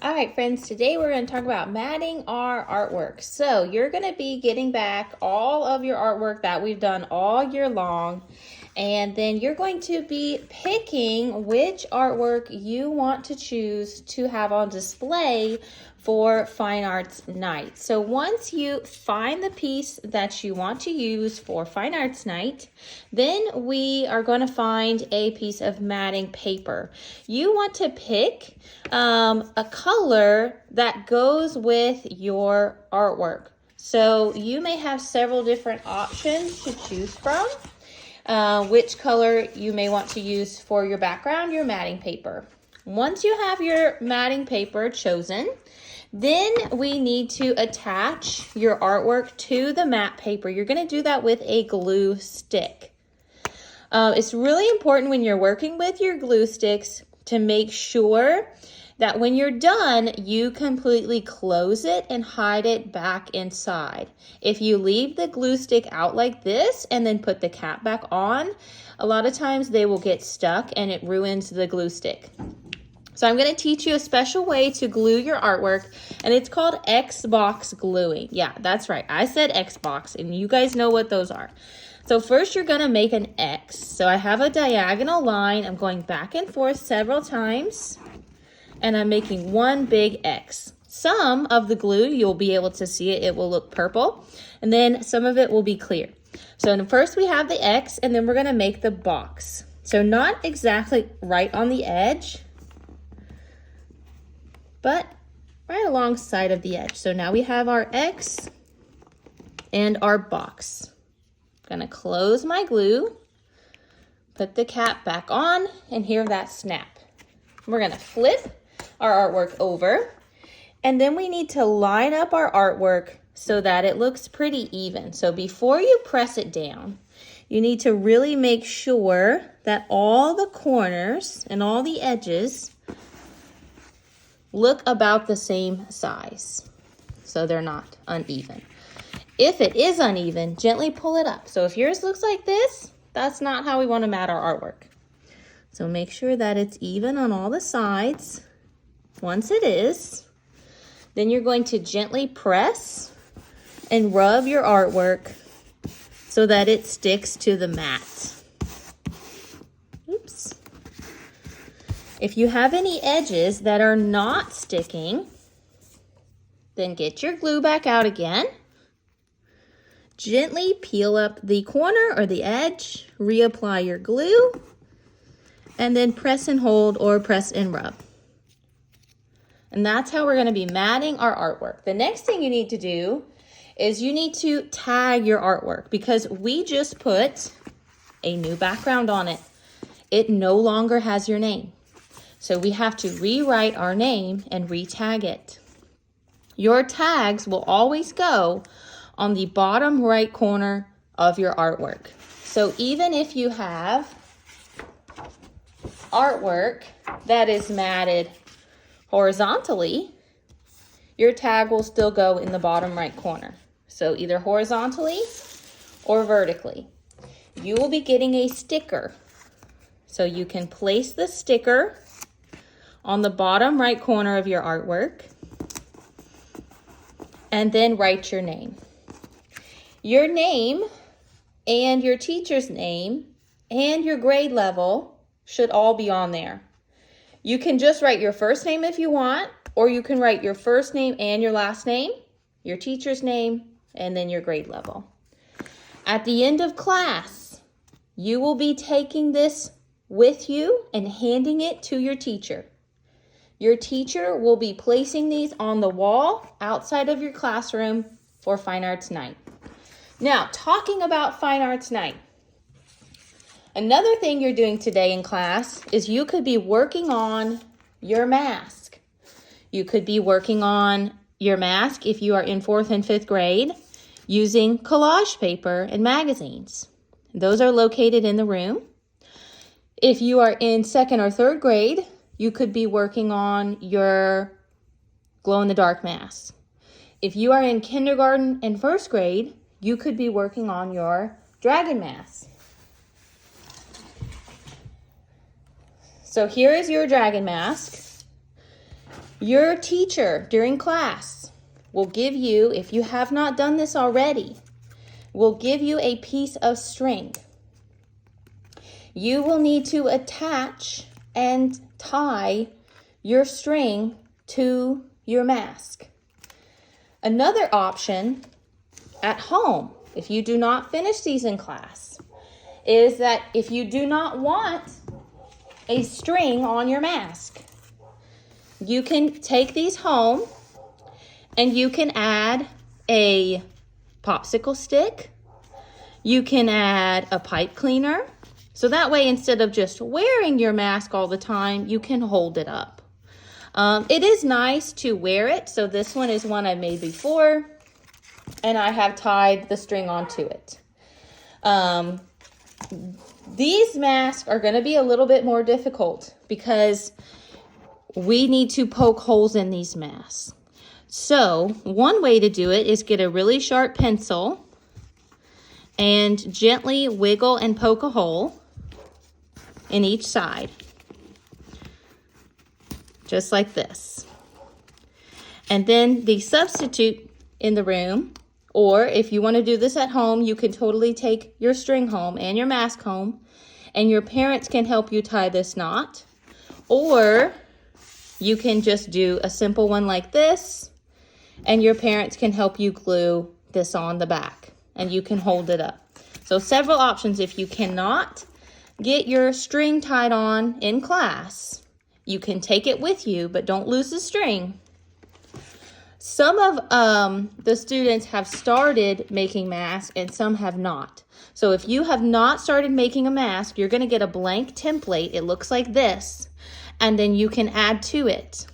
All right, friends, today we're going to talk about matting our artwork. So you're going to be getting back all of your artwork that we've done all year long, and then you're going to be picking which artwork you want to choose to have on display for Fine Arts Night. So once you find the piece that you want to use for Fine Arts Night, then we are going to find a piece of matting paper. You want to pick a color that goes with your artwork. So you may have several different options to choose from. Which color you may want to use for your background, your matting paper. Once you have your matting paper chosen, then we need to attach your artwork to the matte paper. You're going to do that with a glue stick. It's really important when you're working with your glue sticks to make sure that when you're done, you completely close it and hide it back inside. If you leave the glue stick out like this and then put the cap back on, a lot of times they will get stuck and it ruins the glue stick. So I'm going to teach you a special way to glue your artwork, and it's called X-box gluing. Yeah, that's right. I said X-box, and you guys know what those are. So first you're going to make an X. So I have a diagonal line. I'm going back and forth several times, and I'm making one big X. Some of the glue, you'll be able to see it. It will look purple, and then some of it will be clear. So first we have the X, and then we're going to make the box. So not exactly right on the edge, but right alongside of the edge. So now we have our X and our box. I'm gonna close my glue, put the cap back on, and hear that snap. We're gonna flip our artwork over, and then we need to line up our artwork so that it looks pretty even. So before you press it down, you need to really make sure that all the corners and all the edges look about the same size, so they're not uneven. If it is uneven, gently pull it up. So if yours looks like this, that's not how we want to mat our artwork. So make sure that it's even on all the sides. Once it is, then you're going to gently press and rub your artwork so that it sticks to the mat. Oops. If you have any edges that are not sticking, then get your glue back out again. Gently peel up the corner or the edge, reapply your glue, and then press and hold or press and rub. And that's how we're going to be matting our artwork. The next thing you need to do is you need to tag your artwork because we just put a new background on it. It no longer has your name. So we have to rewrite our name and re-tag it. Your tags will always go on the bottom right corner of your artwork. So even if you have artwork that is matted horizontally, your tag will still go in the bottom right corner. So either horizontally or vertically. You will be getting a sticker. So you can place the sticker on the bottom right corner of your artwork, and then write your name. Your name and your teacher's name and your grade level should all be on there. You can just write your first name if you want, or you can write your first name and your last name, your teacher's name, and then your grade level. At the end of class, you will be taking this with you and handing it to your teacher. Your teacher will be placing these on the wall outside of your classroom for Fine Arts Night. Now, talking about Fine Arts Night, another thing you're doing today in class is you could be working on your mask. You could be working on your mask if you are in 4th and 5th grade using collage paper and magazines. Those are located in the room. If you are in 2nd or 3rd grade, you could be working on your glow-in-the-dark mask. If you are in kindergarten and 1st grade, you could be working on your dragon mask. So here is your dragon mask. Your teacher during class will give you, if you have not done this already, will give you a piece of string. You will need to attach and tie your string to your mask. Another option at home, if you do not finish these in class, is that if you do not want a string on your mask, you can take these home and you can add a popsicle stick. You can add a pipe cleaner. So that way, instead of just wearing your mask all the time, you can hold it up. It is nice to wear it. So this one is one I made before, and I have tied the string onto it. These masks are going to be a little bit more difficult because we need to poke holes in these masks. So one way to do it is get a really sharp pencil and gently wiggle and poke a hole in each side, just like this. And then the substitute in the room, or if you want to do this at home, you can totally take your string home and your mask home, and your parents can help you tie this knot. Or you can just do a simple one like this, and your parents can help you glue this on the back, and you can hold it up. So several options. If you cannot get your string tied on in class, you can take it with you, but don't lose the string. Some of the students have started making masks and some have not. So if you have not started making a mask, you're going to get a blank template. It looks like this, and then you can add to it.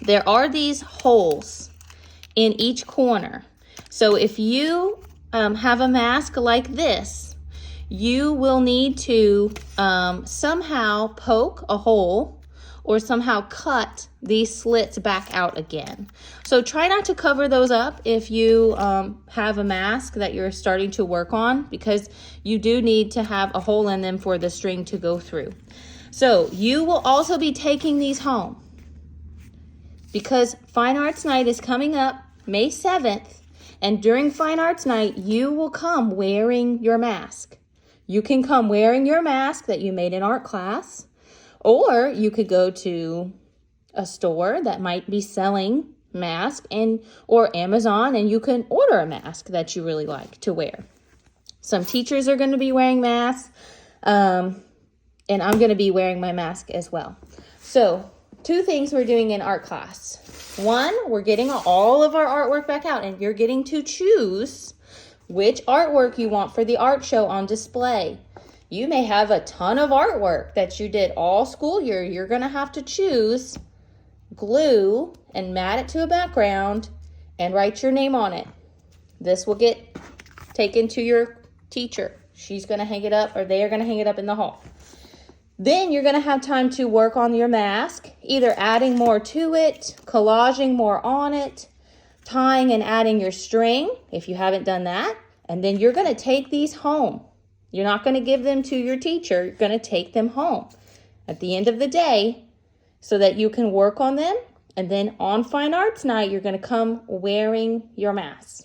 There are these holes in each corner. So if you have a mask like this, you will need to somehow poke a hole or somehow cut these slits back out again. So try not to cover those up if you have a mask that you're starting to work on, because you do need to have a hole in them for the string to go through. So you will also be taking these home because Fine Arts Night is coming up May 7th, and during Fine Arts Night, you will come wearing your mask. You can come wearing your mask that you made in art class, or you could go to a store that might be selling masks or Amazon, and you can order a mask that you really like to wear. Some teachers are going to be wearing masks, and I'm going to be wearing my mask as well. So 2 things we're doing in art class. 1, we're getting all of our artwork back out, and you're getting to choose which artwork you want for the art show on display. You may have a ton of artwork that you did all school year. You're going to have to choose, glue, and mat it to a background and write your name on it. This will get taken to your teacher. She's going to hang it up, or they are going to hang it up in the hall. Then you're going to have time to work on your mask, either adding more to it, collaging more on it, tying and adding your string if you haven't done that. And then you're going to take these home. You're not going to give them to your teacher. You're going to take them home at the end of the day so that you can work on them. And then on Fine Arts Night, you're going to come wearing your mask.